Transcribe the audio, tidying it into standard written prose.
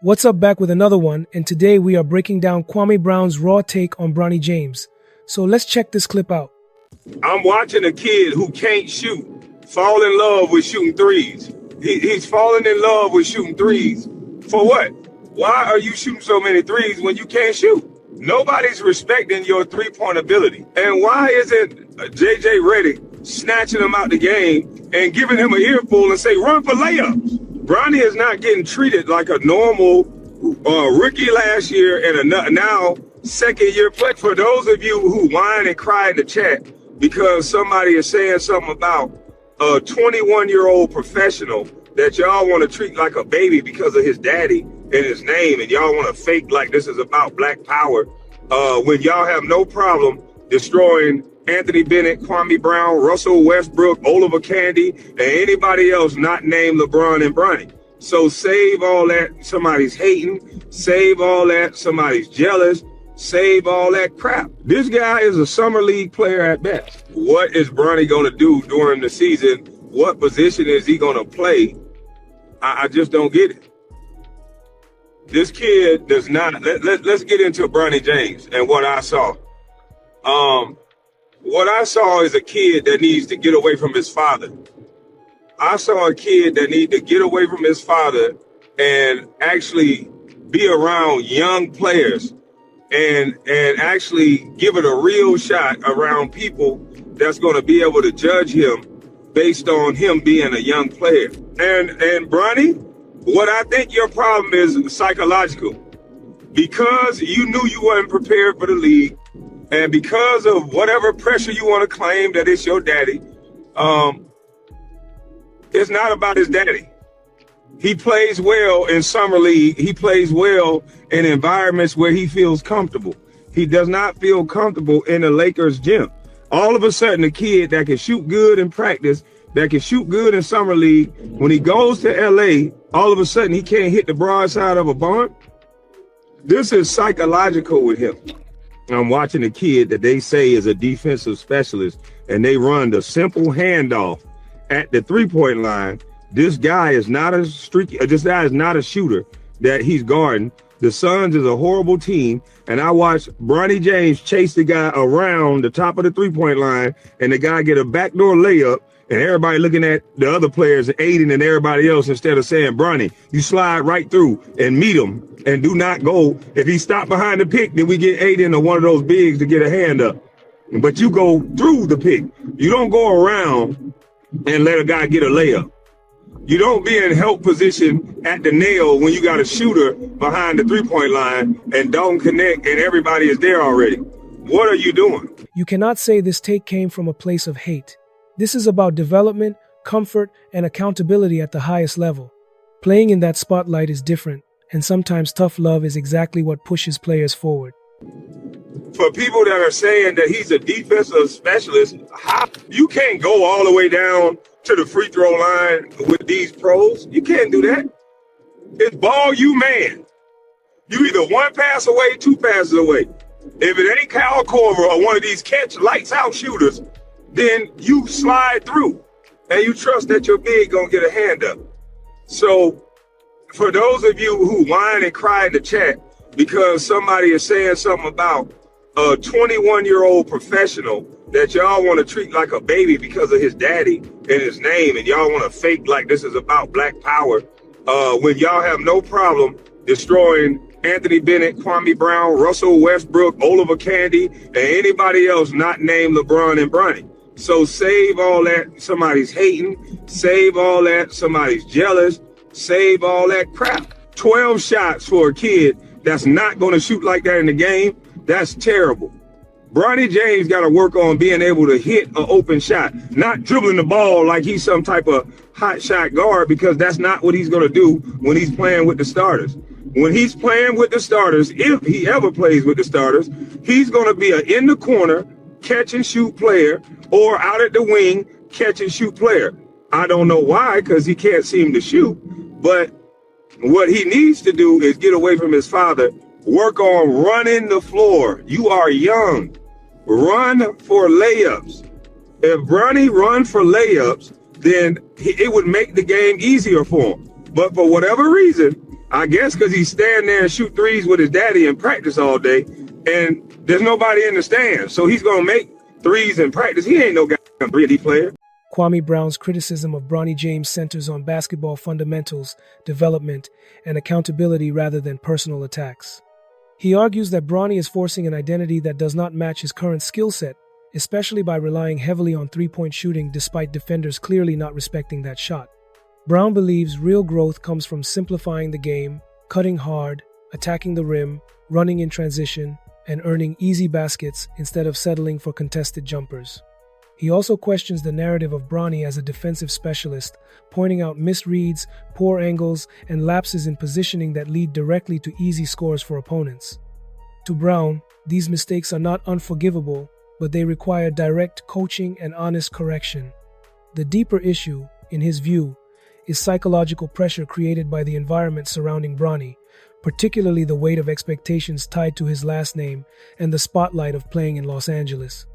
What's up, back with another one, and today we are breaking down Kwame Brown's raw take on Bronny James. So let's check this clip out. I'm watching a kid who can't shoot fall in love with shooting threes. He's falling in love with shooting threes. For what? Why are you shooting so many threes when you can't shoot? Nobody's respecting your three-point ability. And why isn't JJ Redick snatching him out the game and giving him an earful and say, run for layups? Bronny is not getting treated like a normal rookie last year and a now second-year player. For those of you who whine and cry in the chat because somebody is saying something about a 21-year-old professional that y'all want to treat like a baby because of his daddy and his name, and y'all want to fake like this is about black power, when y'all have no problem destroying Anthony Bennett, Kwame Brown, Russell Westbrook, Oliver Candy, and anybody else not named LeBron and Bronny. So save all that somebody's hating, save all that somebody's jealous, save all that crap. This guy is a summer league player at best. What is Bronny going to do during the season? What position is he going to play? I just don't get it. This kid does not. Let's get into Bronny James and what I saw. What I saw is a kid that needs to get away from his father. I saw a kid that needs to get away from his father and actually be around young players and actually give it a real shot around people that's going to be able to judge him based on him being a young player. And Bronny, what I think your problem is psychological. Because you knew you weren't prepared for the league, and because of whatever pressure you want to claim that it's your daddy, it's not about his daddy. He plays well in summer league. He plays well in environments where he feels comfortable. He does not feel comfortable in the Lakers gym. All of a sudden, a kid that can shoot good in practice, that can shoot good in summer league, when he goes to LA, all of a sudden he can't hit the broadside of a barn. This is psychological with him. I'm watching a kid that they say is a defensive specialist, and they run the simple handoff at the three-point line. This guy is not a shooter that he's guarding. The Suns is a horrible team, and I watched Bronny James chase the guy around the top of the three-point line, and the guy get a backdoor layup, and everybody looking at the other players, Aiden and everybody else, instead of saying, Bronny, you slide right through and meet him and do not go. If he stopped behind the pick, then we get Aiden or one of those bigs to get a hand up. But you go through the pick. You don't go around and let a guy get a layup. You don't be in help position at the nail when you got a shooter behind the three-point line and don't connect and everybody is there already. What are you doing? You cannot say this take came from a place of hate. This is about development, comfort, and accountability at the highest level. Playing in that spotlight is different, and sometimes tough love is exactly what pushes players forward. For people that are saying that he's a defensive specialist, you can't go all the way down to the free throw line with these pros. You can't do that. It's ball you man. You either one pass away, two passes away. If it ain't Kyle Korver or one of these catch lights out shooters, then you slide through and you trust that your big gonna get a hand up. So for those of you who whine and cry in the chat because somebody is saying something about a 21-year-old professional that y'all want to treat like a baby because of his daddy and his name, and y'all want to fake like this is about black power, when y'all have no problem destroying Anthony Bennett, Kwame Brown, Russell Westbrook, Oliver Candy, and anybody else not named LeBron and Bronny. So save all that somebody's hating, save all that somebody's jealous, save all that crap. 12 shots for a kid that's not going to shoot like that in the game, that's terrible. Bronny James got to work on being able to hit an open shot, not dribbling the ball like he's some type of hot shot guard, because that's not what he's going to do when he's playing with the starters. When he's playing with the starters, if he ever plays with the starters, he's going to be an in the corner catch and shoot player or out at the wing catch and shoot player. I don't know why, because he can't seem to shoot, but what he needs to do is get away from his father, work on running the floor. You are young. Run for layups. If Bronny run for layups, then it would make the game easier for him. But for whatever reason, I guess because he's standing there and shoot threes with his daddy in practice all day, and there's nobody in the stands. So he's going to make threes in practice. He ain't no goddamn 3D player. Kwame Brown's criticism of Bronny James centers on basketball fundamentals, development, and accountability rather than personal attacks. He argues that Bronny is forcing an identity that does not match his current skill set, especially by relying heavily on three-point shooting despite defenders clearly not respecting that shot. Brown believes real growth comes from simplifying the game, cutting hard, attacking the rim, running in transition, and earning easy baskets instead of settling for contested jumpers. He also questions the narrative of Bronny as a defensive specialist, pointing out misreads, poor angles, and lapses in positioning that lead directly to easy scores for opponents. To Brown, these mistakes are not unforgivable, but they require direct coaching and honest correction. The deeper issue, in his view, is psychological pressure created by the environment surrounding Bronny, particularly the weight of expectations tied to his last name and the spotlight of playing in Los Angeles.